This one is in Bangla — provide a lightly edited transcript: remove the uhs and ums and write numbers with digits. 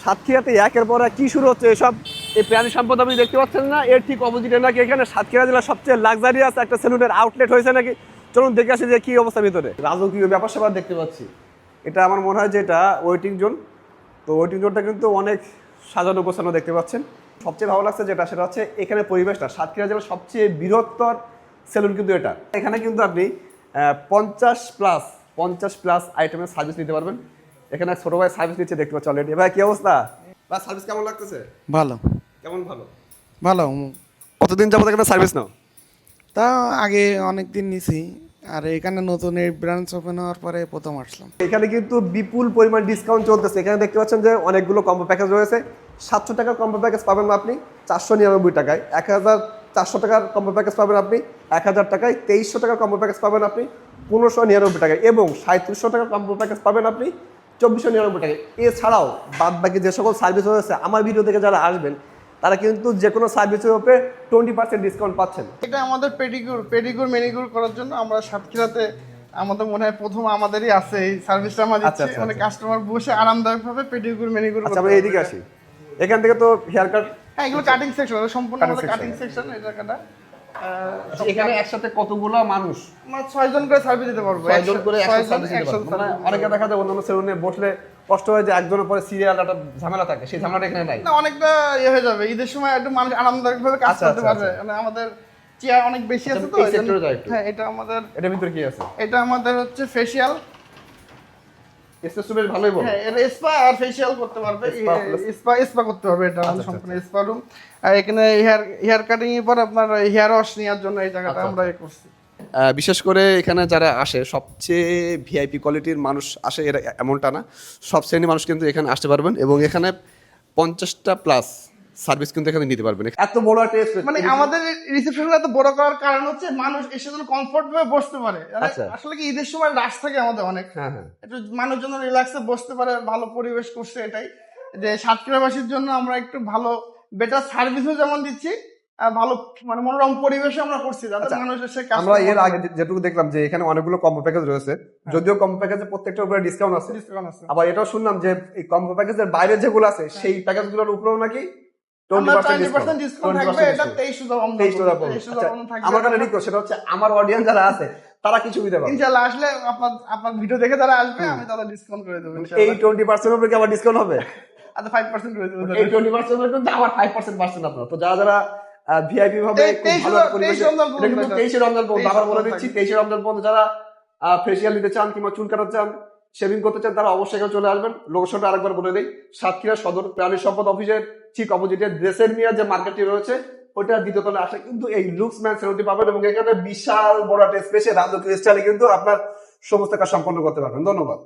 সাতক্ষীরাতে একের পর এক কি শুরু হচ্ছে এসব। এই প্রাণী সম্পদ আপনি দেখতে পাচ্ছেন না, এর ঠিক অপোজিটে নাকি এখানে সাতক্ষীরা জেলার সবচেয়ে লাক্সারিয়াস একটা সেলুনের আউটলেট হয়েছে নাকি। চলুন দেখে আসি যে কি অবস্থা ভিতরে। রাজকীয় ব্যাপার স্যাপার দেখতে পাচ্ছি। এটা আমার মনে হয় যে এটা ওয়েটিং জোন। তো ওয়েটিং জোনটা কিন্তু অনেক সাজানো গোছানো দেখতে পাচ্ছেন। সবচেয়ে ভালো লাগছে যেটা সেটা হচ্ছে এখানে পরিবেশটা। সাতক্ষীরা জেলার সবচেয়ে বৃহত্তর সেলুন কিন্তু এটা। এখানে কিন্তু আপনি 50 প্লাস আইটেমের সার্ভিস নিতে পারবেন। এখানে ছোট ভাই সার্ভিস নিচ্ছে দেখতে পাচ্ছি অলরেডি। ভাই কি অবস্থা? ভাই সার্ভিস কেমন লাগতেছে? ভালো। কেমন ভালো? ভালো। কতদিন যাবত এখানে সার্ভিস নাও? তা আগে অনেক দিন নিছি, আর এখানে নতুন এই ব্রাঞ্চ ওপেন হওয়ার পরে প্রথম আসলাম। এখানে কিন্তু বিপুল পরিমাণ ডিসকাউন্ট চলতেছে। এখানে দেখতে পাচ্ছেন যে অনেকগুলো কম্বো প্যাকেজ রয়েছে। 700 টাকার কম্বো প্যাকেজ পাবেন আপনি 499 টাকায়। 1400 টাকার কম্বো প্যাকেজ পাবেন আপনি 1000 টাকায়। 2300 টাকার কম্বো প্যাকেজ পাবেন আপনি 1599 টাকায়। এবং 3700 টাকার কম্বো প্যাকেজ পাবেন আপনি 2499 টাকায়। এছাড়াও বাদ বাকি যে সকল সার্ভিস রয়েছে আমার ভিডিও থেকে যারা আসবেন তারা কিন্তু যে কোনো সার্ভিসের উপরে 20% ডিসকাউন্ট পাচ্ছেন। এটা আমাদের পেডিকিউর ম্যানিকিউর করার জন্য আমরা সাতক্ষীরাতে আমাদের মনে হয় প্রথম আমাদেরই আছে এই সার্ভিসটা আমরা দিচ্ছি। মানে কাস্টমার বসে আরামদায়কভাবে পেডিকিউর ম্যানিকিউর করতে। আচ্ছা আমরা এইদিকে আসি। এখান থেকে তো হেয়ার কাট। হ্যাঁ, এগুলো কাটিং সেকশন, সম্পূর্ণ আমাদের কাটিং সেকশন। এই জায়গাটা এখানে একসাথে কতগুলো মানুষ? আমরা 6 জন করে সার্ভিস দিতে পারবো। 6 জন করে একসাথে সার্ভিস দিতে পারবো। মানে অনেকে দেখা যায় অন্যান্য সেলুনে বসলে কষ্ট হয় যে একজনের পরে সিরিয়াল একটা ঝামেলা থাকে, সেই ঝামেলাটা এখানে নাই। না, অনেকটা ইয়ে হয়ে যাবে। ঈদের সময় একটু মানুষ আরামদায়কভাবে কাজ করতে পারবে। মানে আমাদের চেয়ার অনেক বেশি আছে তো। এই সেক্টরে যাই একটু। হ্যাঁ, এটা আমাদের, এটার ভিতরে কি আছে? এটা আমাদের হচ্ছে ফেশিয়াল। স্পেস বেশ ভালোই বল। হ্যাঁ, এটা স্পা আর ফেশিয়াল করতে পারবে। স্পা করতে পারবে। এটা সম্পূর্ণ স্পা রুম। আর এখানে হেয়ার কাটিং এর পর আপনার হেয়ার ওয়াশ নেওয়ার জন্য এই জায়গাটা আমরা করছি। বিশেষ করে এখানে যারা আসে সবচেয়ে ভিআইপি কোয়ালিটির মানুষ আসে, এরা এমনটা না, সব শ্রেণীর মানুষ কিন্তু এখানে আসতে পারবেন। এবং এখানে 50টা প্লাস সার্ভিস কিন্তু এখানে নিতে পারবেন। এত বড় একটা মানে আমাদের রিসেপশনটা এত বড় করার কারণ হচ্ছে মানুষ এসে যেন কমফোর্ট ভাবে বসতে পারে। আসলে কি ঈদের সময় রাশ থাকে আমাদের অনেক, একটু মানুষজন রিল্যাক্সে বসতে পারে, ভালো পরিবেশ করছে। এটাই যে সাতক্ষীরাবাসীর জন্য আমরা একটু ভালো বেটার সার্ভিসও যেমন দিচ্ছি, ভালো মানে মনোরম পরিবেশে আমরা করছি যাতে মানুষ এসে। আমরা এর আগে যেটুকু দেখলাম যে এখানে অনেকগুলো কম্বো প্যাকেজ রয়েছে, যদিও কম্বো প্যাকেজে প্রত্যেকটার উপরে ডিসকাউন্ট আছে। আবার এটাও শুনলাম যে এই কম্বো প্যাকেজের বাইরে যেগুলো আছে সেই প্যাকেজগুলোর উপরেও নাকি 20% ডিসকাউন্ট থাকবে। এটা 23 আমার কাছে রিকোয়েস্ট সেটা হচ্ছে আমার অডিয়েন্স যারা আছে তারা কি সুবিধা পাবে? ইনশাআল্লাহ আসলে আপনার ভিডিও দেখে যারা আসবে আমি তাদের ডিসকাউন্ট করে দেব ইনশাআল্লাহ। এই 20% উপরে কি আবার ডিসকাউন্ট হবে? আচ্ছা 5% করে দেব। এই 20% উপরে কিন্তু আবার 5% পাচ্ছেন আপনারা। তো যারা ভিআইপি ভাবে খুব ভালো পরিবেশ, এটা কিন্তু 23 রমজান পর্যন্ত আবার বলে দিচ্ছি, 23 রমজান পর্যন্ত যারা ফেসিয়াল নিতে চান কিংবা চুল কাটাতে চান, শেভিং করতে চান, তারা অবশ্যই এখানে চলে আসবেন। লোকেশনটা আরেকবার বলে দেই, সাতক্ষীরা সদর প্রাণী সম্পদ অফিসের ঠিক অপোজিটে ড্রেসের মিয়া যে মার্কেটটি রয়েছে ওইটা দ্বিতীয় তলায় আসে কিন্তু এই লুকসম্যান সেলুনটি পাবেন। এবং এখানে বিশাল বড় একটা স্পেসে রাজকীয় স্টাইলে কিন্তু আপনার সমস্ত কাজ সম্পন্ন করতে পারবেন। ধন্যবাদ।